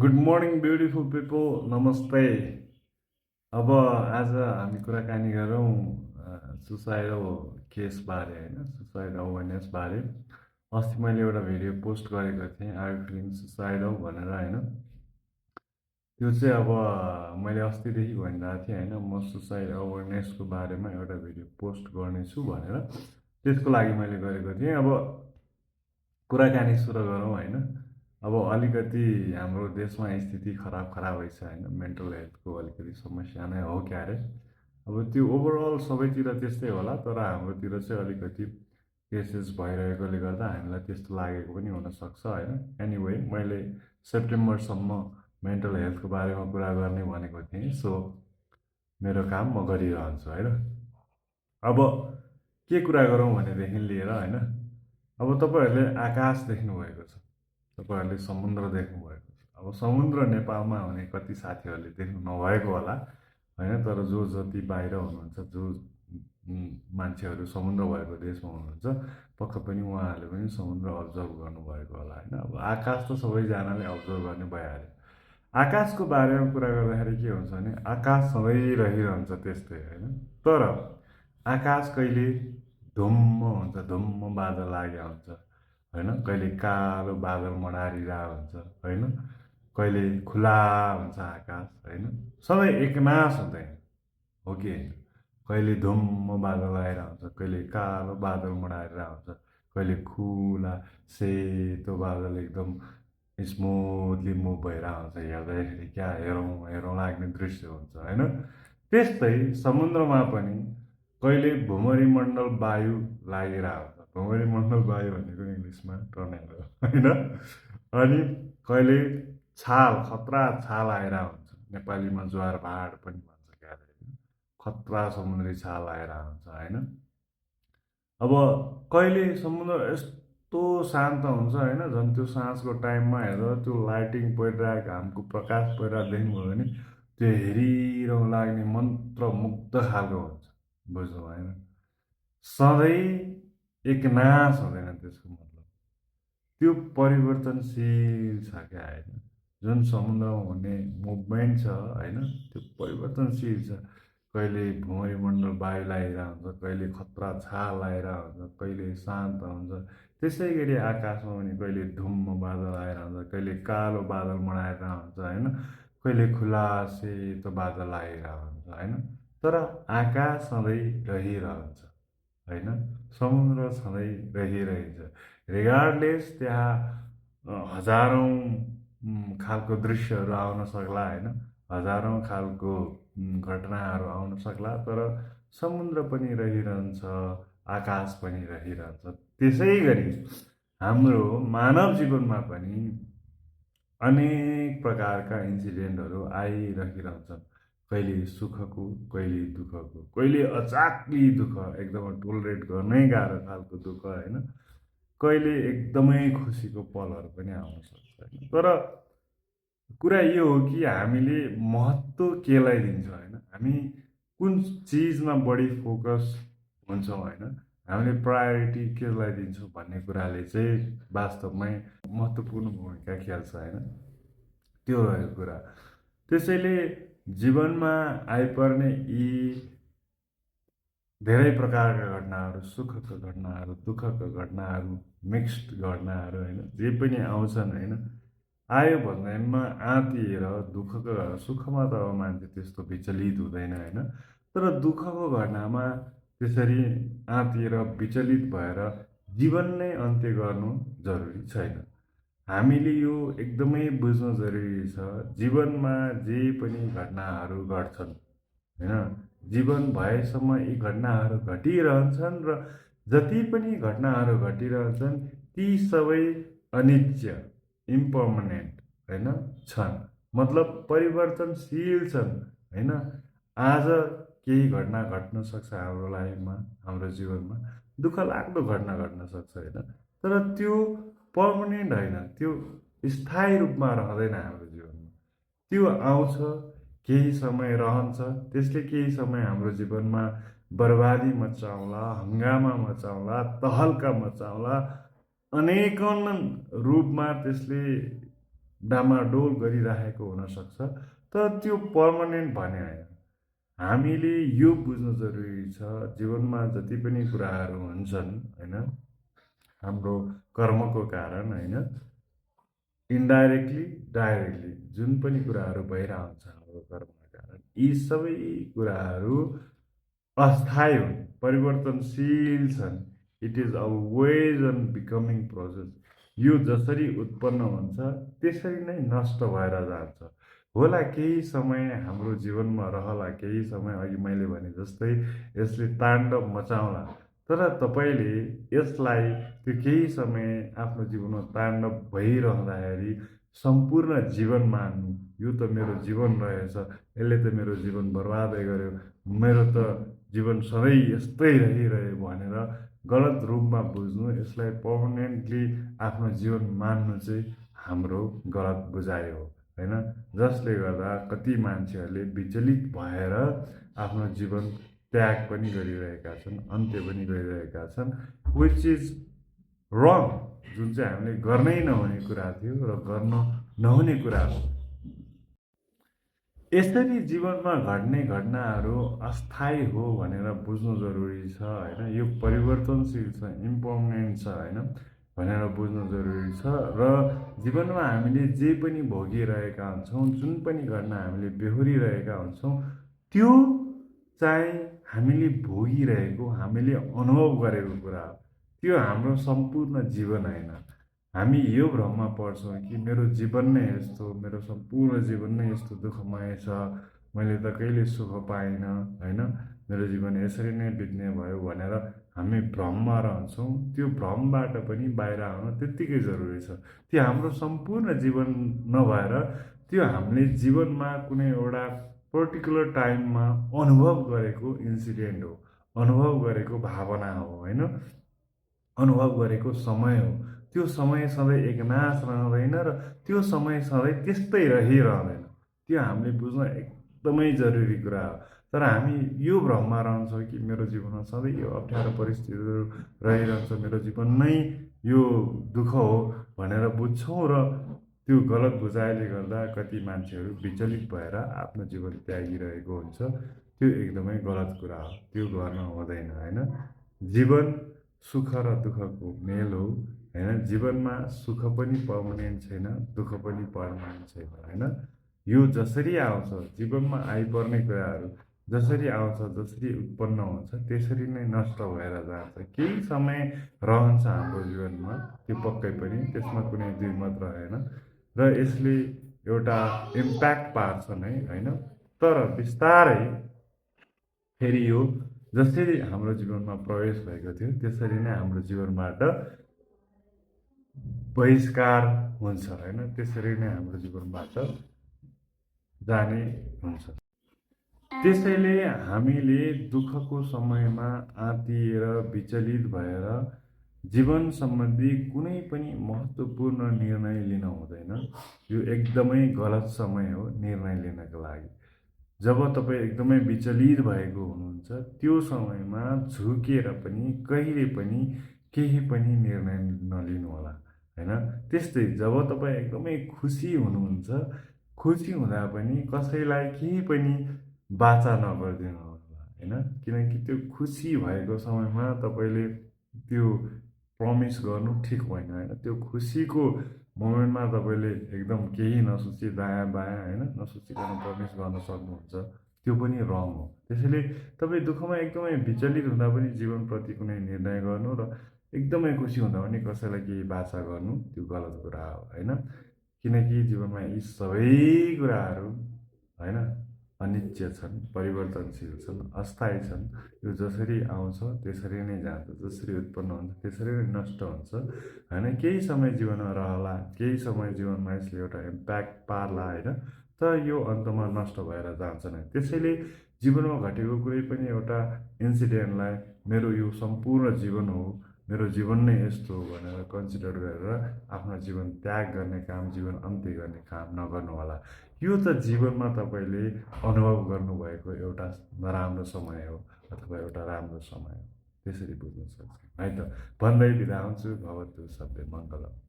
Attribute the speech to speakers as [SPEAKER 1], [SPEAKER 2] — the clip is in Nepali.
[SPEAKER 1] गुड मर्निङ ब्युटिफुल पिपल, नमस्ते। अब आज हामी कुराकानी गरौँ सुसाइडल केसबारे होइन, सुसाइड अवेरनेसबारे। अस्ति मैले एउटा भिडियो पोस्ट गरेको थिएँ, आर यु फिलिङ सुसाइडल भनेर होइन। त्यो चाहिँ अब मैले अस्तिदेखि भनिरहेको थिएँ होइन, म सुसाइड अवेरनेसको बारेमा एउटा भिडियो पोस्ट गर्नेछु भनेर। त्यसको लागि मैले गरेको थिएँ। अब कुराकानी सुरु गरौँ होइन। अब अलिकति हाम्रो देशमा स्थिति खराबै छ होइन, मेन्टल हेल्थको अलिकति समस्या नै हो क्या अरे। अब त्यो ओभरअल सबैतिर त्यस्तै होला, तर हाम्रोतिर चाहिँ अलिकति केसेस भइरहेकोले गर्दा हामीलाई त्यस्तो लागेको पनि हुनसक्छ होइन। एनिवे, मैले सेप्टेम्बरसम्म मेन्टल हेल्थको बारेमा कुरा गर्ने भनेको थिएँ, सो मेरो काम म गरिरहन्छु होइन। अब के कुरा गरौँ भनेदेखि लिएर होइन, अब तपाईँहरूले आकाश देख्नुभएको छ, तपाईँहरूले समुद्र देख्नुभएको छ। अब समुद्र नेपालमा हुने कति साथीहरूले देख्नु नभएको होला होइन, तर जो जति बाहिर हुनुहुन्छ, जो मान्छेहरू समुद्र भएको देशमा हुनुहुन्छ, पक्क पनि उहाँहरूले पनि समुद्र अब्जर्भ गर्नुभएको होला होइन। अब आकाश त सबैजनाले अब्जर्भ गर्ने भइहाल्यो। आकाशको बारेमा कुरा गर्दाखेरि के हुन्छ भने, आकाश सधैँ रहिरहन्छ त्यस्तै होइन, तर आकाश कहिले धुम्म हुन्छ, धुम्म बादल लागेको हुन्छ होइन, कहिले कालो बादल मडारिरहेको हुन्छ होइन, कहिले खुला हुन्छ आकाश होइन, सधैँ एकनास हुँदैन, हो कि होइन। कहिले धुम्म बादल आएर हुन्छ, कहिले कालो बादल मडारेर हुन्छ, कहिले खुला सेतो बादल एकदम स्मुथली मुभ भइरहेको हुन्छ, हेर्दाखेरि क्या हेरौँ हेरौँ लाग्ने दृश्य हुन्छ होइन। त्यस्तै समुद्रमा पनि कहिले भूमरिमण्डल वायु लागिरहेको हुन्छ, भूमरिमण्डल वायु भनेको इङ्ग्लिसमा टर्नेडो होइन, अनि कहिले छाल खतरा छाल आइरहेको हुन्छ, नेपालीमा ज्वार भाड पनि भन्छ क्या अरे, खतरा समुद्री छाल आइरहेको हुन्छ होइन। अब कहिले समुद्र यस्तो शान्त हुन्छ होइन, झन् त्यो साँझको टाइममा हेरेर त्यो लाइटिङ परिरहेको घामको प्रकाश परिरहेको देख्नुभयो भने त्यो हेरिरहँ लाग्ने मन्त्रमुग्ध खालको हुन्छ, बुझ्नु भएन। सधैँ एकनास हुँदैन त्यसको मतलब, त्यो परिवर्तनशील छ क्या होइन। जुन समुद्रमा हुने मुभमेन्ट छ होइन, त्यो परिवर्तनशील छ। कहिले भूमरिमण्डल वायु लगाइरहेको हुन्छ, कहिले खतरा छाल लगाइरहेको हुन्छ, कहिले शान्त हुन्छ। त्यसै गरी आकाशमा पनि कहिले धुम्म बादल आएर हुन्छ, कहिले कालो बादल मडाएर हुन्छ होइन, कहिले खुला सेतो बादल आइरहेको हुन्छ होइन। तर आकाश सधैँ रहिरहन्छ होइन, समुद्र सधैँ रहिरहन्छ। रिगार्डलेस त्यहाँ हजारौँ खालको दृश्यहरू आउन सक्ला होइन, हजारौँ खालको घटनाहरू आउन सक्ला, तर समुद्र पनि रहिरहन्छ, आकाश पनि रहिरहन्छ। त्यसै गरी हाम्रो मानव जीवनमा पनि अनेक प्रकारका इन्सिडेन्टहरू आइरहिरहन्छन्, कहिले सुखको, कहिले दुःखको, कहिले अचाक्ली दुःख, एकदमै टोलरेट गर्नै गाह्रो खालको दुःख होइन, कहिले एकदमै खुसीको पलहरू पनि आउन सक्छ होइन। तर कुरा यो हो कि हामीले महत्त्व केलाई दिन्छौँ होइन, हामी कुन चिजमा बढी फोकस हुन्छौँ होइन, हामीले प्रायोरिटी केलाई दिन्छौँ भन्ने कुराले चाहिँ वास्तवमै महत्त्वपूर्ण भूमिका खेल्छ होइन। त्यो रह्यो कुरा। त्यसैले जीवनमा आइपर्ने यी धेरै प्रकारका घटनाहरू, सुखका घटनाहरू, दुःखका घटनाहरू, मिक्स्ड घटनाहरू होइन, जे पनि आउँछन् होइन, आयो भन्दैमा आँतिएर दुःखको सुखमा त अब मान्छे त्यस्तो विचलित हुँदैन होइन, तर दुःखको घटनामा त्यसरी आँतिएर विचलित भएर जीवन नै अन्त्य गर्नु जरुरी छैन। हामीले यो एकदमै बुझ्नु जरुरी छ, जीवनमा जे पनि घटनाहरू घट्छन् होइन, जीवन भएसम्म यी घटनाहरू घटिरहन्छन्, र जति पनि घटनाहरू घटिरहन्छन् ती सबै अनित्य, इम्पर्मानेन्ट होइन छन्, मतलब परिवर्तनशील छन् होइन। आज केही घटना घट्न सक्छ हाम्रो लाइफमा, हाम्रो जीवनमा दुःख लाग्दो घटना घट्न सक्छ होइन, तर त्यो पर्मनेन्ट होइन, त्यो स्थायी रूपमा रहँदैन हाम्रो जीवनमा। त्यो आउँछ, केही समय रहन्छ, त्यसले केही समय हाम्रो जीवनमा बर्बादी मचाउला, हङ्गामा मचाउला, तहल्का मचाउला, अनेकन रूपमा त्यसले डामाडोल गरिराखेको हुनसक्छ, तर त्यो पर्मनेन्ट भने होइन। हामीले यो बुझ्नु जरुरी छ, जीवनमा जति पनि कुराहरू हुन्छन् होइन, हाम्रो कर्मको कारण होइन, इन्डाइरेक्टली डाइरेक्टली जुन पनि कुराहरू भइरहेको हुन्छ हाम्रो कर्मको कारण, यी सबै कुराहरू अस्थायी हुन्, परिवर्तनशील छन्। It is always an becoming process. यो जसरी उत्पन्न हुन्छ त्यसरी नै नष्ट भएर जान्छ। होला केही समय हाम्रो जीवनमा रहला, केही समय अघि मैले भने जस्तै यसले ताण्डव मचाउला, तर तपाईँले यसलाई त्यो केही समय आफ्नो जीवनमा ताण्डव भइरहँदाखेरि सम्पूर्ण जीवन मान्नु, यो त मेरो जीवन रहेछ, यसले त मेरो जीवन बर्बादै गर्यो, मेरो त जीवन सधैँ यस्तै रहिरह्यो भनेर गलत रूपमा बुझ्नु, यसलाई पर्मनेन्टली आफ्नो जीवन मान्नु चाहिँ हाम्रो गलत बुझाइ हो होइन। जसले गर्दा कति मान्छेहरूले विचलित भएर आफ्नो जीवन त्याग पनि गरिरहेका छन्, अन्त्य पनि गरिरहेका छन्, विच इज रङ, जुन चाहिँ हामीले गर्नै नहुने कुरा थियो र गर्न नहुने कुरा हो। यसरी जीवनमा घट्ने घटनाहरू अस्थायी हो भनेर बुझ्नु जरुरी छ होइन। यो परिवर्तनशील छ, इम्पर्मानेन्ट छ होइन भनेर बुझ्नु जरुरी छ। र जीवनमा हामीले जे पनि भोगिरहेका हुन्छौँ, जुन पनि घटना हामीले बेहोरिरहेका हुन्छौँ, त्यो चाहिँ हामीले भोगिरहेको, हामीले अनुभव गरेको कुरा हो, त्यो हाम्रो सम्पूर्ण जीवन होइन। हामी यो भ्रममा पर्छौँ कि मेरो जीवन नै यस्तो, मेरो सम्पूर्ण जीवन नै यस्तो दुःखमय छ, मैले त कहिले सुख पाइनँ होइन, मेरो जीवन यसरी नै बित्ने भयो भनेर हामी भ्रममा रहन्छौँ। त्यो भ्रमबाट पनि बाहिर आउन त्यत्तिकै जरुरी छ। त्यो हाम्रो सम्पूर्ण जीवन नभएर त्यो हामीले जीवनमा कुनै एउटा पर्टिकुलर टाइममा अनुभव गरेको इन्सिडेन्ट हो, अनुभव गरेको भावना हो होइन, अनुभव गरेको समय हो। त्यो समय सधैँ एकनाश रहँदैन र त्यो समय सधैँ त्यस्तै रहिरहँदैन। त्यो हामीले बुझ्न एकदमै जरुरी कुरा हो। तर हामी यो भ्रममा रहन्छौँ कि मेरो जीवनमा सधैँ यो अप्ठ्यारो परिस्थितिहरू रहिरहन्छ, मेरो जीवन नै यो दुःख हो भनेर बुझ्छौँ र त्यो गलत बुझाइले गर्दा कति मान्छेहरू विचलित भएर आफ्नो जीवन त्यागिरहेको हुन्छ। त्यो एकदमै गलत कुरा हो, त्यो गर्न हुँदैन होइन। जीवन सुख र दुःखको मेल हो होइन। जीवनमा सुख पनि पर्मनेन्ट छैन, दुःख पनि पर्मनेन्ट छैन होइन। यो जसरी आउँछ, जीवनमा आइपर्ने कुराहरू जसरी आउँछ, जसरी उत्पन्न हुन्छ, त्यसरी नै नष्ट भएर जान्छ। केही समय रहन्छ हाम्रो जीवनमा, त्यो पक्कै पनि, त्यसमा कुनै दुई मत रहेन र यसले एउटा इम्प्याक्ट पार्छ नै होइन। तर बिस्तारै फेरि यो जसरी हाम्रो जीवनमा प्रवेश भएको थियो त्यसरी नै हाम्रो जीवनबाट बहिष्कार हुन्छ होइन, त्यसरी नै हाम्रो जीवनबाट जाने हुन्छ। त्यसैले हामीले दुःखको समयमा आँतिएर विचलित भएर जीवन सम्बन्धी कुनै पनि महत्त्वपूर्ण निर्णय लिन हुँदैन। यो एकदमै गलत समय हो निर्णय लिनका लागि। जब तपाईँ एकदमै विचलित भएको हुनुहुन्छ, त्यो समयमा झुकेर पनि कहिले पनि केही पनि निर्णय नलिनुहोला होइन। त्यस्तै जब तपाईँ एकदमै खुसी हुनुहुन्छ, खुसी हुँदा पनि कसैलाई केही पनि वाचा नगरिदिनु होला होइन। किनकि त्यो खुसी भएको समयमा तपाईँले त्यो प्रमिस गर्नु ठिक होइन होइन। त्यो खुसीको मोमेन्टमा तपाईँले एकदम केही नसोची दायाँ बायाँ होइन नसोचिकन प्रमिस गर्न सक्नुहुन्छ, त्यो पनि रङ हो। त्यसैले तपाईँ दुःखमा एकदमै विचलित हुँदा पनि जीवनप्रति कुनै निर्णय गर्नु र एकदमै खुसी हुँदा पनि कसैलाई केही वाचा गर्नु, त्यो गलत कुरा हो होइन। किनकि जीवनमा यी सबै कुराहरू होइन अनित्य छन्, परिवर्तनशील छन्, अस्थायी छन्। यो जसरी आउँछ त्यसरी नै जान्छ, जसरी उत्पन्न हुन्छ त्यसरी नै नष्ट हुन्छ होइन। केही समय जीवनमा रहला, केही समय जीवनमा यसले एउटा इम्प्याक्ट पार्ला होइन, तर यो अन्तमा नष्ट भएर जान्छ नै। त्यसैले जीवनमा घटेको कुनै पनि एउटा इन्सिडेन्टलाई मेरो यो सम्पूर्ण जीवन हो, मेरो जीवन नै यस्तो हो भनेर कन्सिडर गरेर आफ्नो जीवन त्याग गर्ने काम, जीवन अन्त्य गर्ने काम नगर्नु होला। यो त जीवनमा तपाईँले अनुभव गर्नुभएको एउटा नराम्रो समय हो अथवा एउटा राम्रो समय हो, त्यसरी बुझ्न सक्छ है त। भन्दै बिदा हुन्छु। भवतु सबै मङ्गलम्।